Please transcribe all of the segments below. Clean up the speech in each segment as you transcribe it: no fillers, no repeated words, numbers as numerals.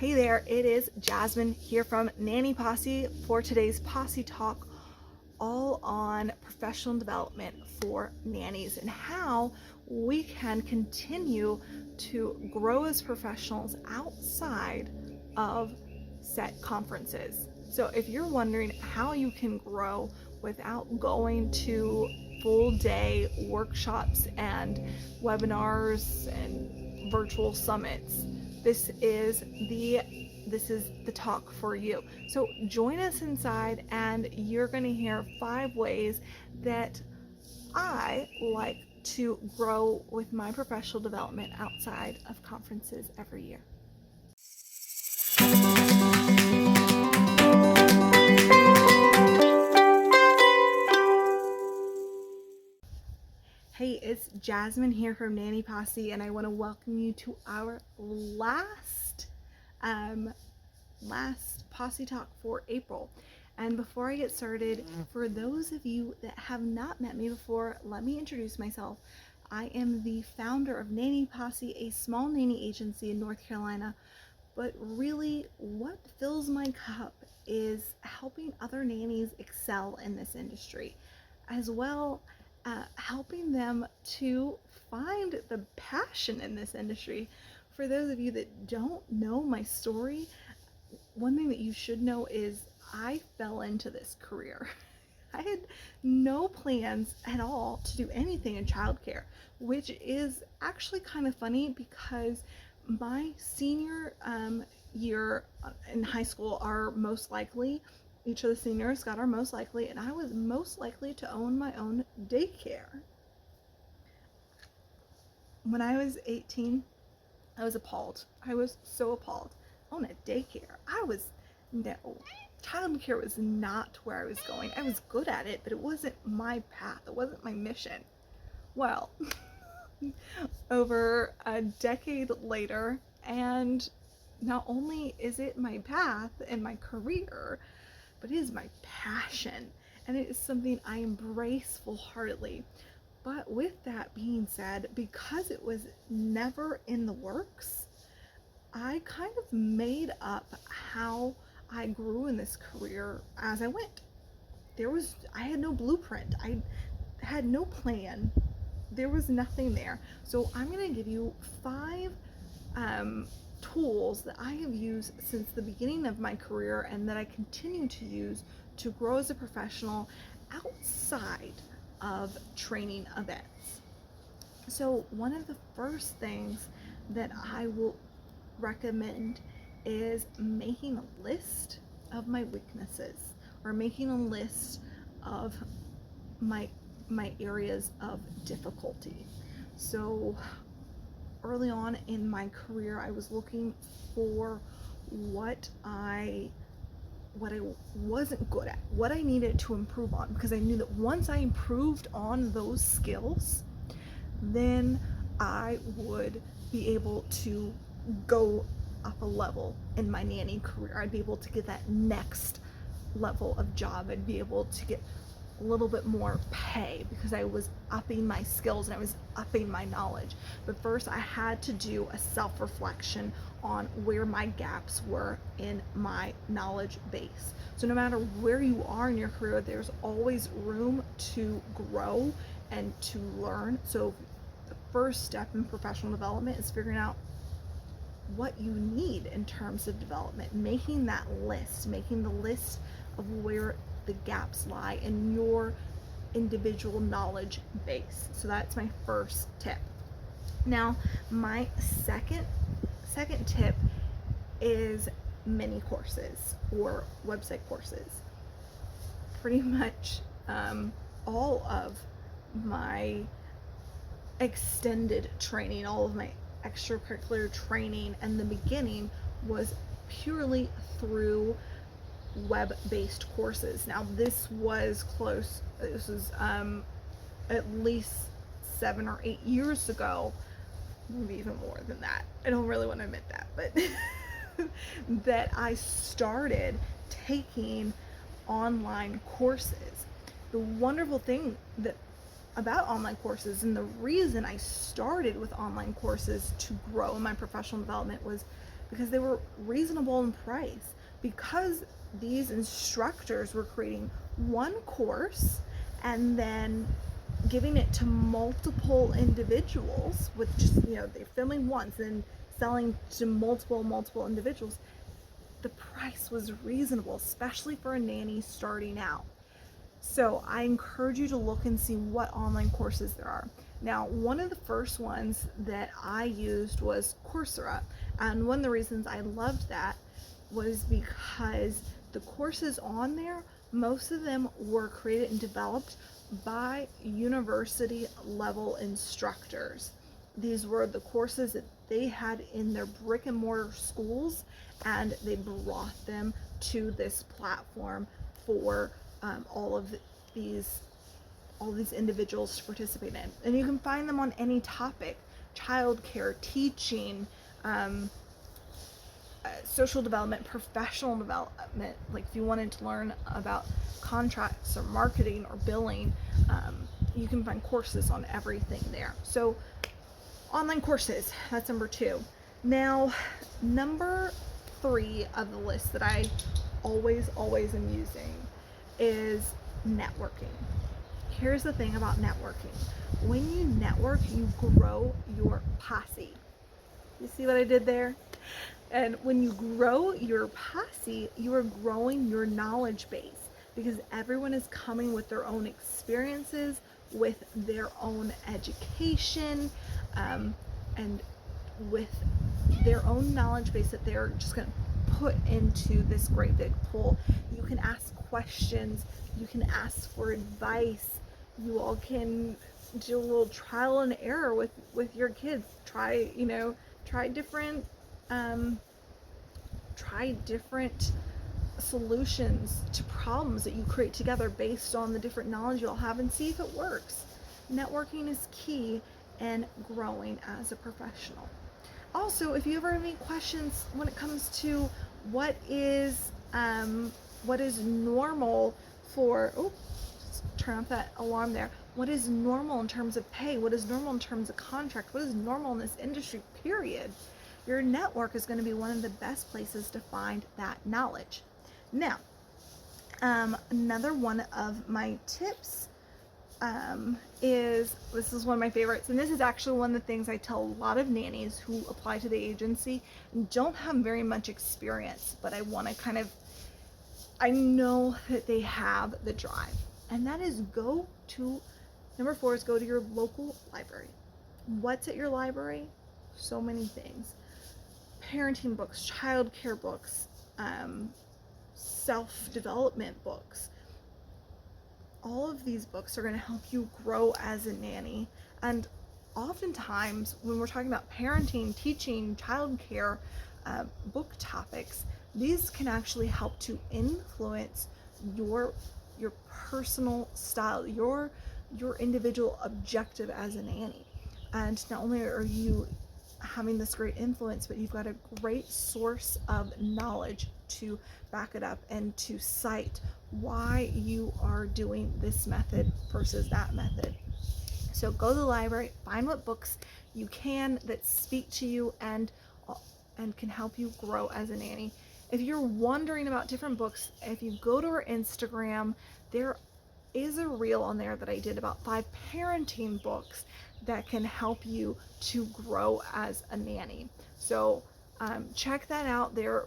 Hey there, it is Jasmine here from Nanny Posse for today's Posse Talk, all on professional development for nannies and how we can continue to grow as professionals outside of set conferences. So if you're wondering how you can grow without going to full day workshops and webinars and virtual summits, this is the talk for you. So join us inside and you're going to hear 5 ways that I like to grow with my professional development outside of conferences every year. Hey, it's Jasmine here from Nanny Posse, and I want to welcome you to our last Posse Talk for April. And before I get started, for those of you that have not met me before, let me introduce myself. I am the founder of Nanny Posse, a small nanny agency in North Carolina. But really, what fills my cup is helping other nannies excel in this industry, as well helping them to find the passion in this industry. For those of you that don't know my story, one thing that you should know is I fell into this career. I had no plans at all to do anything in childcare, which is actually kind of funny because my senior year in high school are most likely, each of the seniors got our most likely, and I was most likely to own my own daycare. When I was 18, I was appalled. I was so appalled. Own a daycare. No, childcare was not where I was going. I was good at it, but it wasn't my path. It wasn't my mission. Well, over a decade later, and not only is it my path and my career, but it is my passion, and it is something I embrace full-heartedly. But with that being said, because it was never in the works, I kind of made up how I grew in this career as I went. I had no blueprint. I had no plan. There was nothing there. So I'm going to give you 5 tools that I have used since the beginning of my career and that I continue to use to grow as a professional outside of training events. So one of the first things that I will recommend is making a list of my weaknesses, or making a list of my areas of difficulty. So early on in my career, I was looking for what I wasn't good at, what I needed to improve on, because I knew that once I improved on those skills, then I would be able to go up a level in my nanny career. I'd be able to get that next level of job. I'd be able to get a little bit more pay because I was upping my skills and I was upping my knowledge. But first I had to do a self-reflection on where my gaps were in my knowledge base. So no matter where you are in your career, there's always room to grow and to learn. So the first step in professional development is figuring out what you need in terms of development, making that list, making the list of where the gaps lie in your individual knowledge base. So that's my first tip. Now, my second tip is mini courses or website courses. Pretty much all of my extended training, all of my extracurricular training in the beginning was purely through web-based courses. Now this was at least 7 or 8 years ago, maybe even more than that. I don't really want to admit that, but that I started taking online courses. The wonderful thing about online courses, and the reason I started with online courses to grow in my professional development, was because they were reasonable in price, because these instructors were creating one course and then giving it to multiple individuals with just, they're filming once and selling to multiple individuals. The price was reasonable, especially for a nanny starting out. So I encourage you to look and see what online courses there are. Now, one of the first ones that I used was Coursera, and one of the reasons I loved that was because the courses on there, most of them were created and developed by university level instructors. These were the courses that they had in their brick and mortar schools, and they brought them to this platform for all of these individuals to participate in. And you can find them on any topic: childcare, teaching, social development, professional development. Like if you wanted to learn about contracts or marketing or billing, you can find courses on everything there. So online courses, that's number 2. Now, number 3 of the list that I always am using is networking. Here's the thing about networking. When you network, you grow your posse. You see what I did there? And when you grow your posse, you are growing your knowledge base, because everyone is coming with their own experiences, with their own education, and with their own knowledge base that they're just going to put into this great big pool. You can ask questions, you can ask for advice, you all can do a little trial and error with your kids. Try different solutions to problems that you create together based on the different knowledge you all have, and see if it works. Networking is key in growing as a professional. Also, if you ever have any questions when it comes to what is normal for, turn off that alarm there. What is normal in terms of pay? What is normal in terms of contract? What is normal in this industry, period? Your network is going to be one of the best places to find that knowledge. Now, another one of my tips this is one of my favorites, and this is actually one of the things I tell a lot of nannies who apply to the agency and don't have very much experience, but I want to I know that they have the drive, and that is number 4 is go to your local library. What's at your library? So many things. Parenting books, childcare books, self-development books. All of these books are going to help you grow as a nanny. And oftentimes when we're talking about parenting, teaching, childcare, book topics, these can actually help to influence your personal style, your individual objective as a nanny. And not only are you having this great influence, but you've got a great source of knowledge to back it up and to cite why you are doing this method versus that method. So go to the library, find what books you can that speak to you and can help you grow as a nanny. If you're wondering about different books, if you go to our Instagram, there is a reel on there that I did about 5 parenting books that can help you to grow as a nanny. So check that out. They're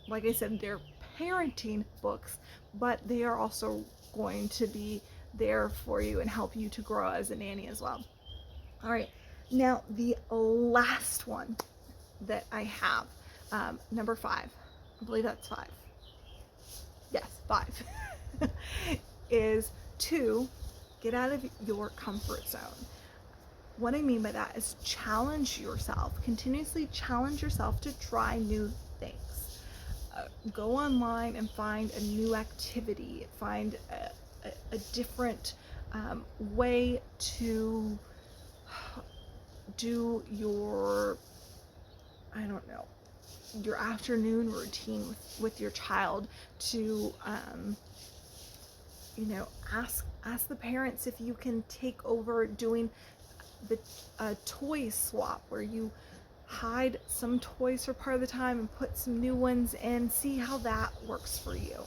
like I said, they're parenting books, but they are also going to be there for you and help you to grow as a nanny as well. All right, now the last one that I have, number 5, I believe that's 5. Yes, 5, is to get out of your comfort zone. What I mean by that is challenge yourself, continuously challenge yourself to try new things. Go online and find a new activity, find a different way to do your afternoon routine with your child, to ask the parents if you can take over doing the toy swap, where you hide some toys for part of the time and put some new ones in. See how that works for you.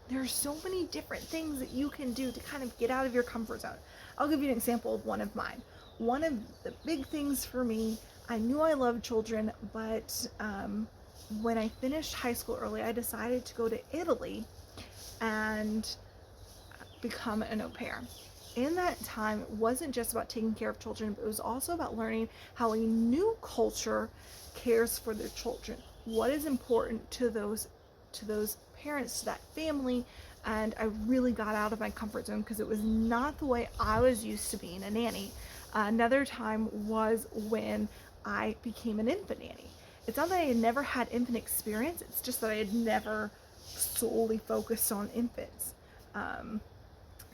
There's so many different things that you can do to kind of get out of your comfort zone. I'll give you an example of one of mine. One of the big things for me, I knew I loved children, but when I finished high school early, I decided to go to Italy and become an au pair. In that time, it wasn't just about taking care of children, but it was also about learning how a new culture cares for their children. What is important to those parents, to that family. And I really got out of my comfort zone because it was not the way I was used to being a nanny. Another time was when I became an infant nanny. It's not that I had never had infant experience, it's just that I had never solely focused on infants.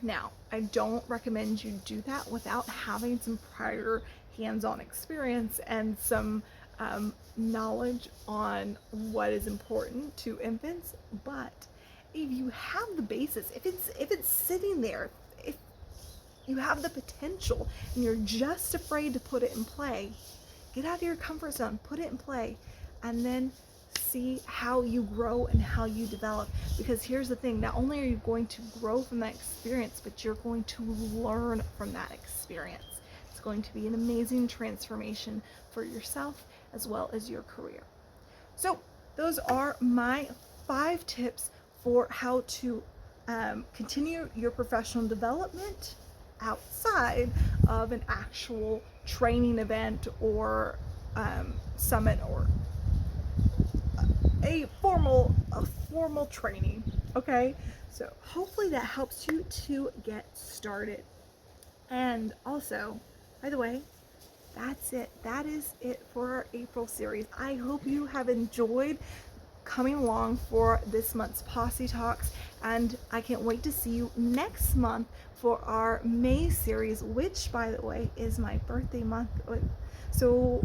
Now, I don't recommend you do that without having some prior hands-on experience and some knowledge on what is important to infants. But if you have the basis, if it's sitting there, if you have the potential and you're just afraid to put it in play, get out of your comfort zone, put it in play, and then see how you grow and how you develop. Because here's the thing, not only are you going to grow from that experience, but you're going to learn from that experience. It's going to be an amazing transformation for yourself as well as your career. So those are my 5 tips for how to continue your professional development outside of an actual training event or summit or a formal training. Okay, so hopefully that helps you to get started. And also, by the way, that's it. That is it for our April series. I hope you have enjoyed coming along for this month's Posse Talks, and I can't wait to see you next month for our May series, which, by the way, is my birthday month. So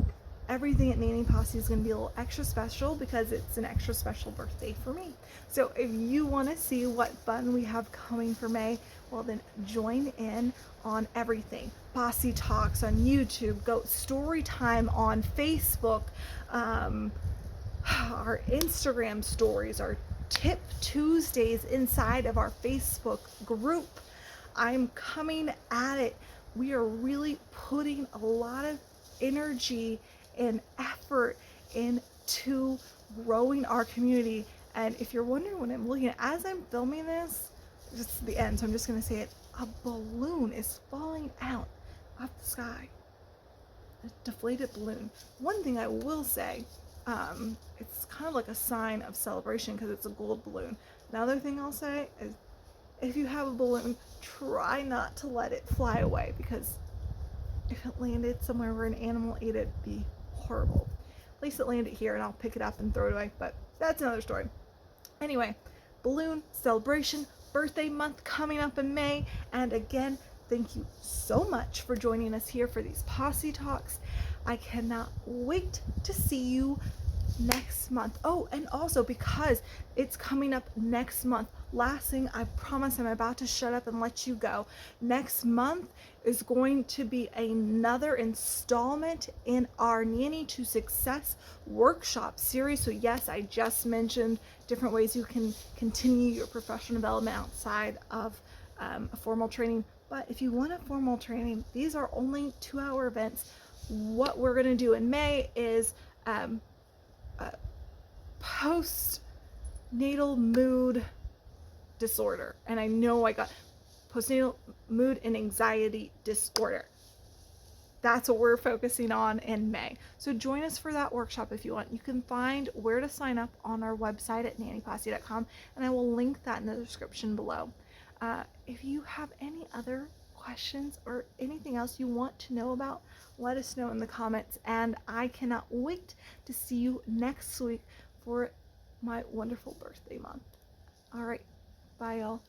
everything at Nanny Posse is going to be a little extra special because it's an extra special birthday for me. So if you want to see what fun we have coming for May, well then join in on everything. Posse Talks on YouTube, Goat Story Time on Facebook, our Instagram stories, our Tip Tuesdays inside of our Facebook group. I'm coming at it. We are really putting a lot of energy and effort into growing our community. And if you're wondering what I'm looking at as I'm filming this, this is the end, so I'm just going to say it. A balloon is falling out of the sky. A deflated balloon. One thing I will say, it's kind of like a sign of celebration because it's a gold balloon. Another thing I'll say is, if you have a balloon, try not to let it fly away, because if it landed somewhere where an animal ate it, it'd be horrible. At least it landed here and I'll pick it up and throw it away, but that's another story. Anyway, balloon celebration, birthday month coming up in May, and again, thank you so much for joining us here for these Posse Talks. I cannot wait to see you next month. Oh, and also because it's coming up next month, last thing, I promise I'm about to shut up and let you go. Next month is going to be another installment in our Nanny to Success workshop series. So yes, I just mentioned different ways you can continue your professional development outside of a formal training. But if you want a formal training, these are only 2-hour events. What we're going to do in May is postnatal mood disorder. And I know I got postnatal mood and anxiety disorder. That's what we're focusing on in May. So join us for that workshop if you want. You can find where to sign up on our website at nannyposse.com, and I will link that in the description below. If you have any other questions or anything else you want to know about, let us know in the comments, and I cannot wait to see you next week for my wonderful birthday month. All right, bye y'all.